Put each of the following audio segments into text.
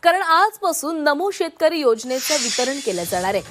कारण आजपासून नमो शेतकरी योजनेचं वितरण केलं जाणार आहे।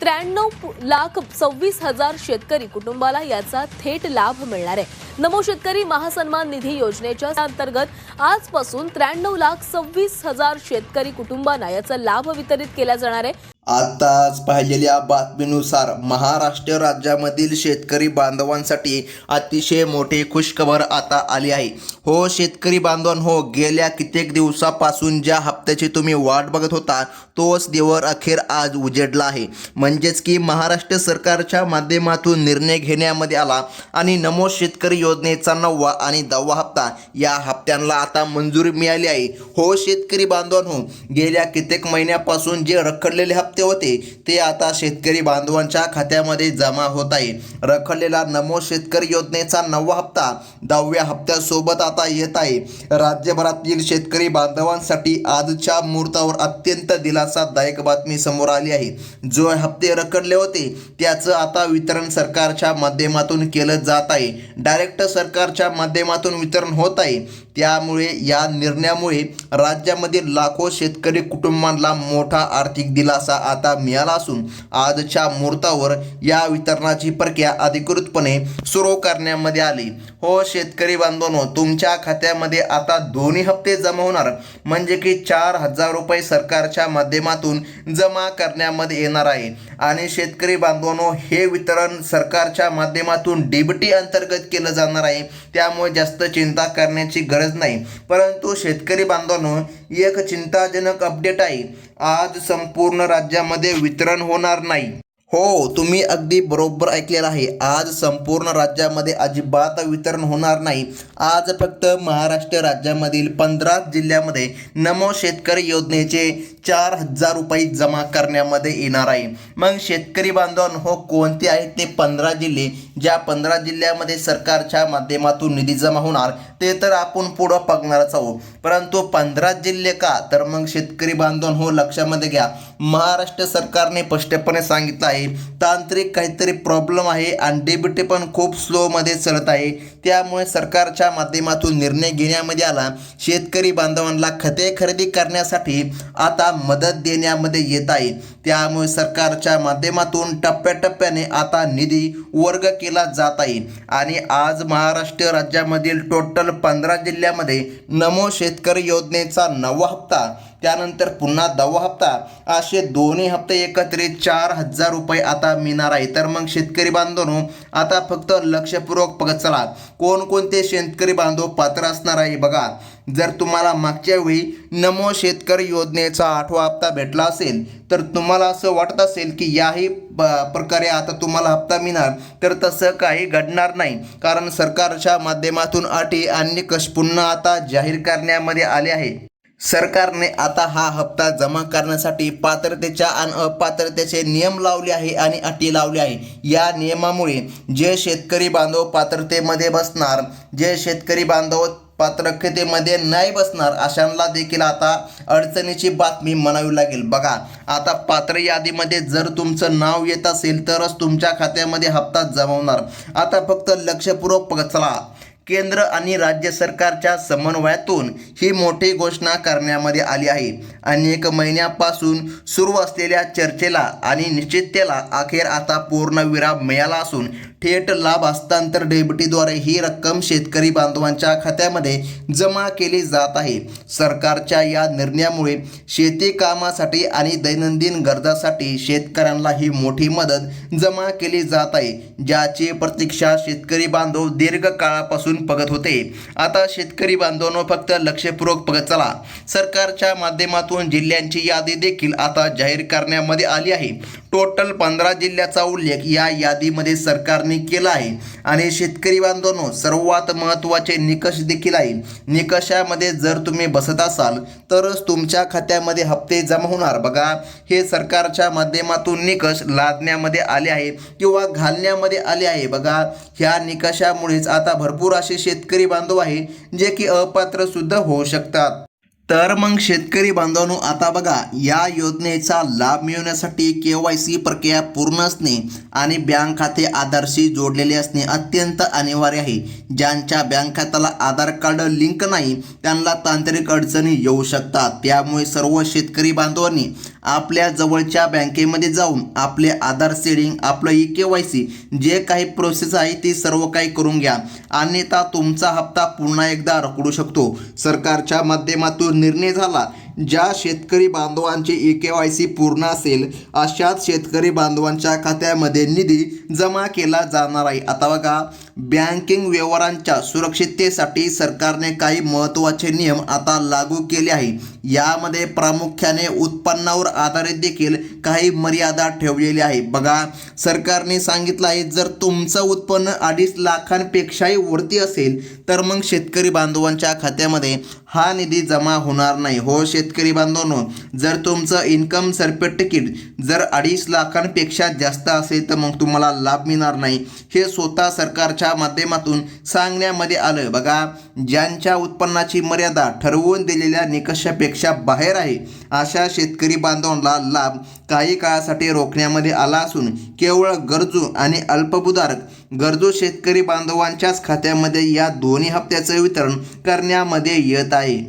93,26,000 शेतकरी कुटुंबाला याचा थेट लाभ मिळणार आहे। नमो शेतकरी महासन्मान निधी योजनेच्या अंतर्गत आजपासून 93,26,000 शेतकरी कुटुंबांना याचा लाभ वितरित केला जाणार आहे। आताच पाहिलेल्या बातमीनुसार महाराष्ट्र राज्यामधील शेतकरी बांधवांसाठी अतिशय मोठी खुशखबर आता आली आहे। हो शेतकरी बांधवांनो, गेल्या कित्येक दिवसापासून ज्या हप्त्याची तुम्ही वाट बघत होता तोच दिवस अखेर आज उजेडला आहे। म्हणजेच की महाराष्ट्र सरकारच्या माध्यमातून निर्णय घेण्यामध्ये आला आणि नमो शेतकरी योजनेचा 9वा आणि 10वा हप्ता या हप्त्यांना आता मंजुरी मिळाली आहे। हो शेतकरी बांधवांनो, गेल्या कित्येक महिन्यापासून जे रखडलेले हप्ते होते ते आता शेतकरी बांधवांच्या खात्यामध्ये जमा होत आहे। रखडलेला नमो शेतकरी योजनेचा 9वा हप्ता 10व्या हप्त्यासोबत आता येत आहे। राज्यभरातील शेतकरी बांधवांसाठी आजच्या मुहूर्तावर अत्यंत दिलासादायक बातमी समोर आली आहे। जो हप्ते रखडले होते त्याचं आता वितरण सरकारच्या माध्यमातून केलं जात आहे। डायरेक्ट सरकारच्या माध्यमातून वितरण होत आहे। त्यामुळे या निर्णयामुळे राज्यामधील लाखो शेतकरी कुटुंबांना मोठा आर्थिक दिलासा आता मिळाला असून आजच्या मुहूर्तावर या वितरणाची प्रक्रिया अधिकृतपणे सुरू करण्यामध्ये आली। हो शेतकरी बांधवांनो, तुमच्या खात्यामध्ये आता दोन्ही हप्ते जमा होणार, म्हणजे की 4,000 रुपये सरकारच्या माध्यमातून जमा करण्यामध्ये येणार आहे। आणि शेतकरी बांधवांनो, हे वितरण सरकारच्या माध्यमातून डीबीटी अंतर्गत केलं जाणार आहे। त्यामुळे जास्त चिंता करण्याची गरज नाही। परंतु शेतकरी बांधवांनो, एक चिंताजनक अपडेट आहे, आज संपूर्ण राज्यामध्ये वितरण होणार नाही। हो, तुम्ही अगदी बरोबर ऐकलेलं आहे। आज संपूर्ण राज्यामध्ये अजिबात वितरण होणार नाही। आज फक्त महाराष्ट्र राज्यामधील 15 जिल्ह्यामध्ये नमो शेतकरी योजनेचे 4,000 रुपये जमा करण्यामध्ये येणार आहे। मग शेतकरी बांधवांनो, कोणते आहेत ते 15 जिल्हे? ज्या 15 जिल्ह्यामध्ये सरकारच्या माध्यमातून निधी जमा होणार ते तर आपण पुढं बघणारच आहोत। परंतु 15 जिल्हे का? तर मग शेतकरी बांधवांनो, लक्षामध्ये घ्या, महाराष्ट्र सरकारने स्पष्टपणे सांगितलं आहे तांत्रिक काहीतरी प्रॉब्लेम आहे आणि डीबीटी पण खूप स्लोमध्ये चालत आहे। त्यामुळे सरकारच्या माध्यमातून निर्णय घेण्यामध्ये आला, शेतकरी बांधवांना खते खरेदी करण्यासाठी आता मदत देण्यामध्ये येत आहे। त्यामुळे सरकारच्या माध्यमातून टप्प्याटप्प्याने आता निधी वर्ग केला जात आहे। आणि आज महाराष्ट्र राज्यामधील टोटल 15 जिल्ह्यामध्ये नमो शेतकरी योजनेचा 9वा हप्ता, त्यानंतर पुन्हा 10वा हप्ता, असे दोन्ही हप्ते एकत्रित 4,000 रुपये आता मिळणार आहे। तर मग शेतकरी बांधवांनो, आता फक्त लक्षपूर्वक बघत चला कोणकोणते शेतकरी बांधव पात्र असणार आहे। बघा, जर तुम्हाला मागच्या वेळी नमो शेतकरी योजनेचा 8वा हप्ता भेटला असेल तर तुम्हाला असं वाटत असेल की याही प्रकारे आता तुम्हाला हप्ता मिळणार, तर तसं काही घडणार नाही। कारण सरकारच्या माध्यमातून अटी आणि निकष पुन्हा आता जाहीर करण्यामध्ये आले आहे। सरकारने आता हा हप्ता जमा करण्यासाठी पात्रतेच्या आणि अपात्रतेचे नियम लावले आहे आणि अटी लावली आहे। या नियमामुळे जे शेतकरी बांधव पात्रतेमध्ये बसणार, जे शेतकरी बांधव पात्रतेमध्ये नाही बसणार, अशांना देखील आता अडचणीची बातमी म्हणावी लागेल। बघा, आता पात्र यादीमध्ये जर तुमचं नाव येत असेल तरच तुमच्या खात्यामध्ये हप्ता जमा होणार। आता फक्त लक्षपूर्वक बघत चला, केंद्र आणि राज्य सरकारच्या समन्वयातून ही मोठी घोषणा करण्यामध्ये आली आहे। अनेक महिन्यापासून सुरू असलेल्या चर्चेला आणि निश्चिततेला अखेर आता पूर्णविराम मिळाला असून थेट लाभ हस्तांतर डीबीटीद्वारे ही रक्कम शेतकरी बांधवांच्या खात्यामध्ये जमा केली जात आहे। सरकारच्या या निर्णयामुळे शेती कामासाठी आणि दैनंदिन गरजासाठी शेतकऱ्यांना ही मोठी मदत जमा केली जात आहे, ज्याची प्रतीक्षा शेतकरी बांधव दीर्घ काळापासून बघत होते। आता शेतकरी बांधवांनो, फक्त लक्षपूर्वक बघत चला, सरकारच्या माध्यमातून जिल्ह्यांची यादी देखील आता जाहीर करण्यामध्ये आली आहे। टोटल 15 जिल्ह्याचा उल्लेख या यादीमध्ये सरकारने केला आहे। आणि शेतकरी बांधवांनो, सर्वात महत्त्वाचे निकष देखील आहे। निकषामध्ये जर तुम्ही बसत असाल तरच तुमच्या खात्यामध्ये हप्ते जमा होणार। बघा, हे सरकारच्या माध्यमातून निकष लादण्यामध्ये आले आहे किंवा घालण्यामध्ये आले आहे। बघा, ह्या निकषामुळेच आता भरपूर असे शेतकरी बांधव आहे जे की अपात्र सुद्धा होऊ शकतात। तर मग शेतकरी बांधवांनो, आता बघा, या योजनेचा लाभ मिळवण्यासाठी KYC प्रक्रिया पूर्ण असणे आणि बँक खाते आधारशी जोडलेले असणे अत्यंत अनिवार्य आहे. ज्यांच्या बँक खात्याला आधार कार्ड लिंक नाही त्यांना तांत्रिक अडचणी येऊ शकतात. त्यामुळे सर्व शेतकरी बांधवांनी आपल्या जवळच्या बँकेमध्ये जाऊन आपले आधार सेडिंग, आपलं KYC जे काही प्रोसेस आहे ती सर्व काही करून घ्या, अन्यथा तुमचा हप्ता पुन्हा एकदा रखडू शकतो. सरकारच्या माध्यमातून निर्णय झाला, ज्या शेतकरी बांधवांचे KYC पूर्ण असेल अशाच शेतकरी बांधवांच्या खात्यामध्ये निधी जमा केला जाणार आहे. आता बघा, बँकिंग व्यवहारांच्या सुरक्षिततेसाठी सरकारने काही महत्त्वाचे नियम आता लागू केले आहे. यामध्ये प्रामुख्याने उत्पन्नावर आधारित देखील काही मर्यादा ठेवलेली आहे. बघा, सरकारने सांगितलं आहे, जर तुमचं उत्पन्न 2.5 लाखांपेक्षाही वरती असेल तर मग शेतकरी बांधवांच्या खात्यामध्ये हा निधी जमा होणार नाही. हो शेतकरी बांधवांनो, जर तुमचं इन्कम सर्टिफिकेट जर 2.5 लाखांपेक्षा जास्त असेल तर मग तुम्हाला लाभ मिळणार नाही. हे स्वतः सरकारच्या माध्यमातून सांगण्यामध्ये आलं. बघा, ज्यांच्या उत्पन्नाची मर्यादा ठरवून दिलेल्या निकषापेक्षा बाहेर आहे अशा शेतकरी बांधवांना लाभ काही काळासाठी रोखण्यामध्ये आला असून केवळ गरजू आणि अल्पभूधारक गरजू शेतकरी बांधवांच्याच खात्यामध्ये या दोन्ही हप्त्याचं वितरण करण्यामध्ये येत आहे.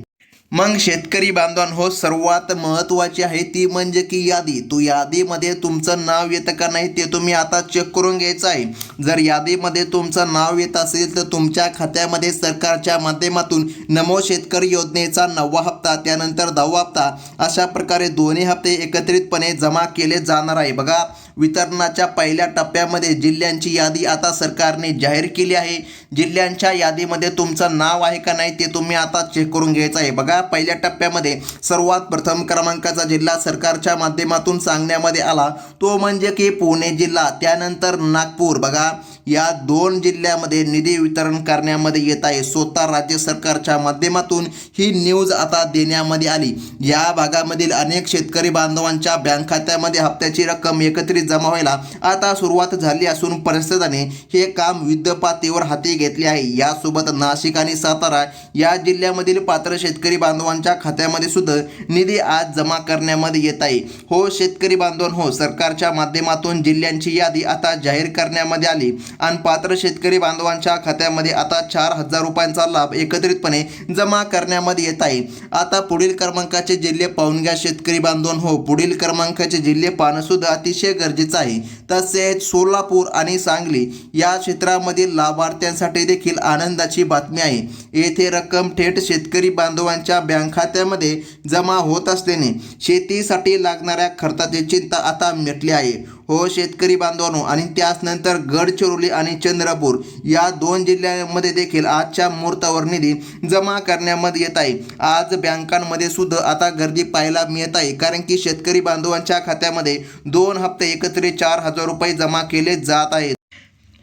मग शेतकरी बांधवांनो, सर्वात महत्त्वाची आहे ती म्हणजे की यादी. यादीमध्ये तुमचं नाव येतं का नाही ते तुम्ही आता चेक करून घ्यायचं आहे. जर यादीमध्ये तुमचं नाव येत असेल तर तुमच्या खात्यामध्ये सरकारच्या माध्यमातून नमो शेतकरी योजनेचा 9वा हप्ता, त्यानंतर 10वा हप्ता अशा प्रकारे दोन्ही हप्ते एकत्रितपणे जमा केले जाणार आहे. बघा, वितरणाच्या पहिल्या टप्प्यामध्ये जिल्ह्यांची यादी आता सरकारने जाहीर केली आहे. जिल्ह्यांच्या यादीमध्ये तुमचं नाव आहे का नाही ते तुम्ही आता चेक करून घ्यायचं आहे. बघा, पहिल्या टप्प्यामध्ये सर्वात प्रथम क्रमांकाचा जिल्हा सरकारच्या माध्यमातून सांगण्यामध्ये आला तो म्हणजे की पुणे जिल्हा, त्यानंतर नागपूर. बघा, या 2 जिल्ह्यामध्ये निधी वितरण करण्यामध्ये येत आहे. स्वतः राज्य सरकारच्या माध्यमातून ही न्यूज आता देण्यामध्ये आली. या भागामधील अनेक शेतकरी बांधवांच्या बँक खात्यामध्ये हप्त्याची रक्कम एकत्रित जमा व्हायला आता सुरुवात झाली असून प्रशासनाने हे काम युद्धपातळीवर हाती घेतले आहे. यासोबत नाशिक आणि सातारा या जिल्ह्यामधील पात्र शेतकरी बांधवांच्या खात्यामध्ये सुद्धा निधी आज जमा करण्यामध्ये येत आहे. हो शेतकरी बांधवांनो, सरकारच्या माध्यमातून जिल्ह्यांची यादी आता जाहीर करण्यामध्ये आली आणि पात्र शेतकरी बांधवांच्या खात्यामध्ये आता 4,000 रुपयांचा लाभ एकत्रितपणे जमा करण्यामध्ये येत आहे. आता पुढील क्रमांकाचे जिल्हे पाहून घ्या शेतकरी बांधवांनो. पुढील क्रमांकाचे जिल्हे पाहणं सुद्धा अतिशय गरजेचं आहे. तसेच सोलापूर आणि सांगली या क्षेत्रामधील लाभार्थ्यांसाठी देखील आनंदाची बातमी आहे. येथे रक्कम थेट शेतकरी बांधवांच्या बँक खात्यामध्ये जमा होत असल्याने शेतीसाठी लागणाऱ्या खर्चाची चिंता आता मिटली आहे. हो शेतकरी बांधवांनो, आणि त्यानंतर गडचिरोली आणि चंद्रपूर या 2 जिल्ह्यांमध्ये देखील आजच्या मुहूर्तावर निधी जमा करण्यामध्ये येत आहे. आज बँकांमध्ये सुद्धा आता गर्दी पाहायला मिळत आहे, कारण की शेतकरी बांधवांच्या खात्यामध्ये 2 हप्ते एकत्रित 4,000 रुपये जमा केले जात आहेत.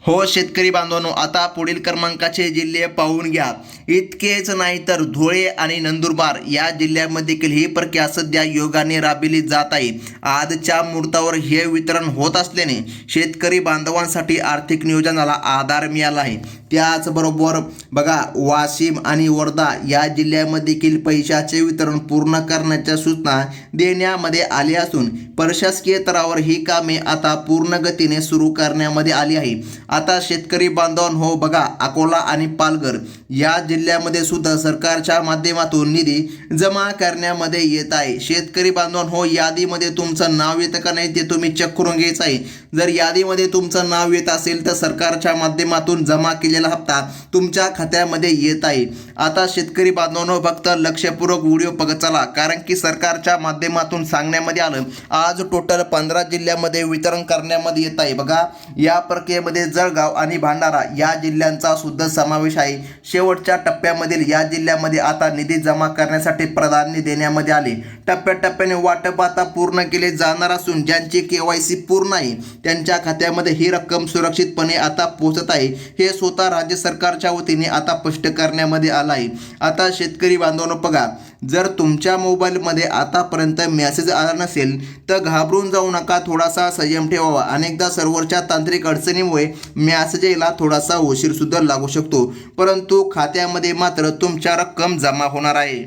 हो शेतकरी बांधवांनो, आता पुढील क्रमांकाचे जिल्हे पाहून घ्या. इतकेच नाही तर धुळे आणि नंदुरबार या जिल्ह्यामध्ये देखील ही प्रक्रिया सध्या योगाने राबविली जात आहे. आजच्या मुहूर्तावर हे वितरण होत असल्याने शेतकरी बांधवांसाठी आर्थिक नियोजनाला आधार मिळाला आहे. त्याचबरोबर बघा, वाशिम आणि वर्धा या जिल्ह्यामध्ये देखील पैशाचे वितरण पूर्ण करण्याच्या सूचना देण्यामध्ये आल्या असून प्रशासकीय स्तरावर ही कामे आता पूर्ण गतीने सुरू करण्यामध्ये आली आहे. आता शेतकरी बांधवांनो, बघा, अकोला आणि पालघर या जिल्ह्यामध्ये सुद्धा सरकारच्या माध्यमातून निधी जमा करण्यामध्ये येत आहे. शेतकरी बांधवांनो, यादीमध्ये तुमचं नाव येतं का नाही ते तुम्ही चेक करून घ्यायचं आहे. जर यादीमध्ये तुमचं नाव येत असेल तर सरकारच्या माध्यमातून जमा केलेला हप्ता तुमच्या खात्यामध्ये येत आहे. आता शेतकरी बांधवांनो, फक्त लक्षपूर्वक व्हिडिओ बघत चला, कारण की सरकारच्या माध्यमातून सांगण्यामध्ये आलं आज टोटल 15 जिल्ह्यामध्ये वितरण करण्यामध्ये येत आहे. बघा, या प्रक्रियेमध्ये जळगाव आणि भंडारा या जिल्ह्यांचा सुद्धा समावेश आहे. शेवटच्या टप्प्यामधील या जिल्ह्यामध्ये आता निधी जमा करण्यासाठी प्राधान्य देण्यामध्ये आले. टप्प्याटप्प्याने वाटप आता पूर्ण केले जाणार असून ज्यांची KYC पूर्ण आहे त्यांच्या खात्यामध्ये ही रक्कम सुरक्षितपणे आता पोहोचत आहे. हे स्वतः राज्य सरकारच्या वतीने आता स्पष्ट करण्यामध्ये आलं आहे. आता शेतकरी बांधवांनो, बघा, जर तुमच्या मोबाईलमध्ये आतापर्यंत मेसेज आला नसेल तर घाबरून जाऊ नका, थोडासा संयम ठेवावा. अनेकदा सर्व्हरच्या तांत्रिक अडचणीमुळे मेसेज यायला थोडासा उशीरसुद्धा लागू शकतो, परंतु खात्यामध्ये मात्र तुमच्या रक्कम जमा होणार आहे.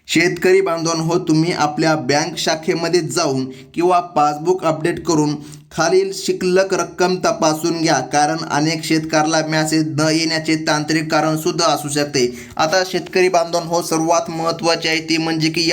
शेतकरी बांधवांनो, तुम्ही आपल्या बँक शाखेमध्ये जाऊन किंवा पासबुक अपडेट करून खालील शिल्लक रक्कम तपासून घ्या, कारण अनेक शेतकऱ्याला मेसेज न येण्याचे तांत्रिक कारण सुद्धा असू शकते. आता शेतकरी बांधवांनो, सर्वात महत्त्वाचे आहे ती म्हणजे की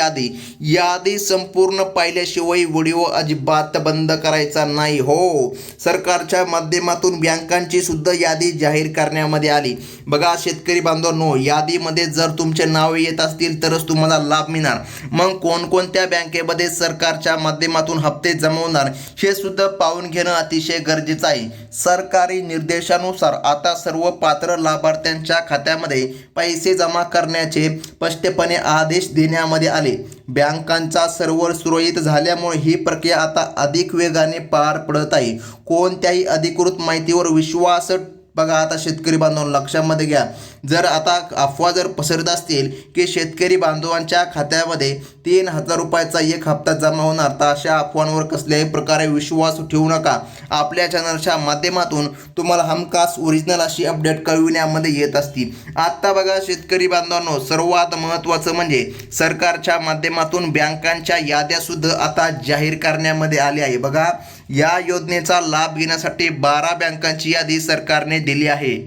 यादी संपूर्ण पाहिल्याशिवाय व्हिडिओ अजिबात बंद करायचा नाही. हो, सरकारच्या माध्यमातून बँकांची सुद्धा यादी जाहीर करण्यामध्ये आली. बघा शेतकरी बांधवांनो, यादीमध्ये जर तुमचे नाव येत असतील तरच तुम्हाला लाभ मिळणार. मग कोणकोणत्या बँकेमध्ये सरकारच्या माध्यमातून हप्ते जमा होणार हे सुद्धा पाहून घेणं अतिशय गरजेचं आहे. सरकारी निर्देशानुसार आता सर्व पात्र लाभार्थ्यांच्या खात्यामध्ये पैसे जमा करण्याचे स्पष्टपणे आदेश देण्यामध्ये आले. बँकांचा सर्व्हर सुरळीत झाल्यामुळे ही प्रक्रिया आता अधिक वेगाने पार पडत आहे. कोणत्याही अधिकृत माहितीवर विश्वास बघा. आता शेतकरी बांधवांनो, लक्षामध्ये घ्या, जर आता अफवा जर पसरत असतील की शेतकरी बांधवांच्या खात्यामध्ये 3,000 रुपयाचा एक हप्ता जमा होणार, तर अशा अफवांवर कसल्याही प्रकारे विश्वास ठेवू नका. आपल्या चॅनलच्या माध्यमातून तुम्हाला हमखास ओरिजिनल अशी अपडेट कळविण्यामध्ये येत असतील. आत्ता बघा शेतकरी बांधवांनो, सर्वात महत्त्वाचं म्हणजे सरकारच्या माध्यमातून बँकांच्या याद्यासुद्धा आता जाहीर करण्यामध्ये आली आहे. बघा, या योजनेचा लाभ घेण्यासाठी 12 बँकांची यादी सरकारने दिली आहे.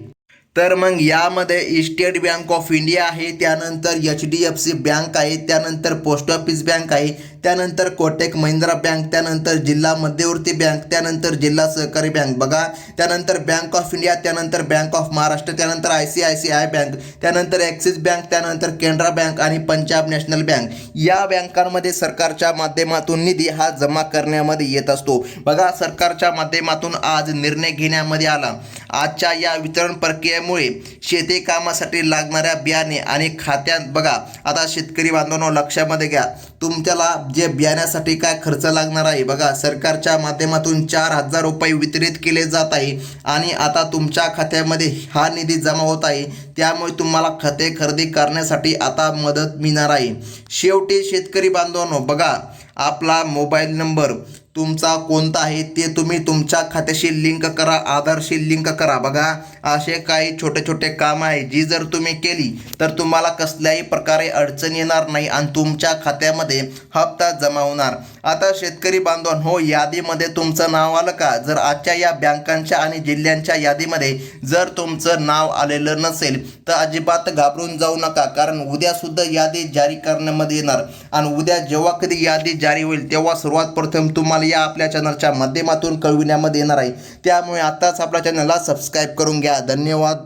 तर मग यामध्ये स्टेट बँक ऑफ इंडिया आहे, त्यानंतर HDFC बँक आहे, त्यानंतर पोस्ट ऑफिस बँक आहे, त्यानंतर कोटक महिंद्रा बँक, त्यानंतर जिल्हा मध्यवर्ती बँक, त्यानंतर जिल्हा सहकारी बँक. बघा, त्यानंतर बँक ऑफ इंडिया, त्यानंतर बँक ऑफ महाराष्ट्र, त्यानंतर ICICI बँक, त्यानंतर ॲक्सिस बँक, त्यानंतर कॅनरा बँक आणि पंजाब नॅशनल बँक. या बँकांमध्ये सरकारच्या माध्यमातून निधी हा जमा करण्यामध्ये येत असतो. बघा, सरकारच्या माध्यमातून आज निर्णय घेण्यामध्ये आला. आजच्या या वितरण प्रक्रियेमुळे शेती कामासाठी लागणाऱ्या बियाणे आणि खात्यात बघा, आता शेतकरी बांधवांनो लक्षामध्ये घ्या, तुमच्याला जे बियाण्यासाठी काय खर्च लागणार आहे. बघा, सरकारच्या माध्यमातून 4,000 रुपये वितरित केले जात आहे आणि आता तुमच्या खात्यामध्ये हा निधी जमा होत आहे. त्यामुळे तुम्हाला खते खरेदी करण्यासाठी आता मदत मिळणार आहे. शेवटी शेतकरी बांधवांनो, बघा, आपला मोबाईल नंबर तुमचा कोणता आहे ते तुम्ही तुमच्या खात्याशी लिंक करा, आधारशी लिंक करा. बघा, असे काही छोटे छोटे काम आहे जी जर तुम्ही केली तर तुम्हाला कसल्याही प्रकारे अडचण येणार नाही आणि तुमच्या खात्यामध्ये हप्ता जमा होणार. आता शेतकरी बांधवांनो, यादीमध्ये तुमचं नाव आलं का? जर आजच्या या बँकांच्या आणि जिल्ह्यांच्या यादीमध्ये जर तुमचं नाव आलेलं नसेल तर अजिबात घाबरून जाऊ नका, कारण उद्या सुद्धा यादी जारी करण्यामध्ये येणार आणि उद्या जेव्हा कधी यादी जारी होईल तेव्हा सर्वात प्रथम तुम्हाला या आपल्या चॅनलच्या माध्यमातून कळविण्यामध्ये येणार आहे. त्यामुळे आताच आपल्या चॅनलला सबस्क्राईब करून घ्या. धन्यवाद.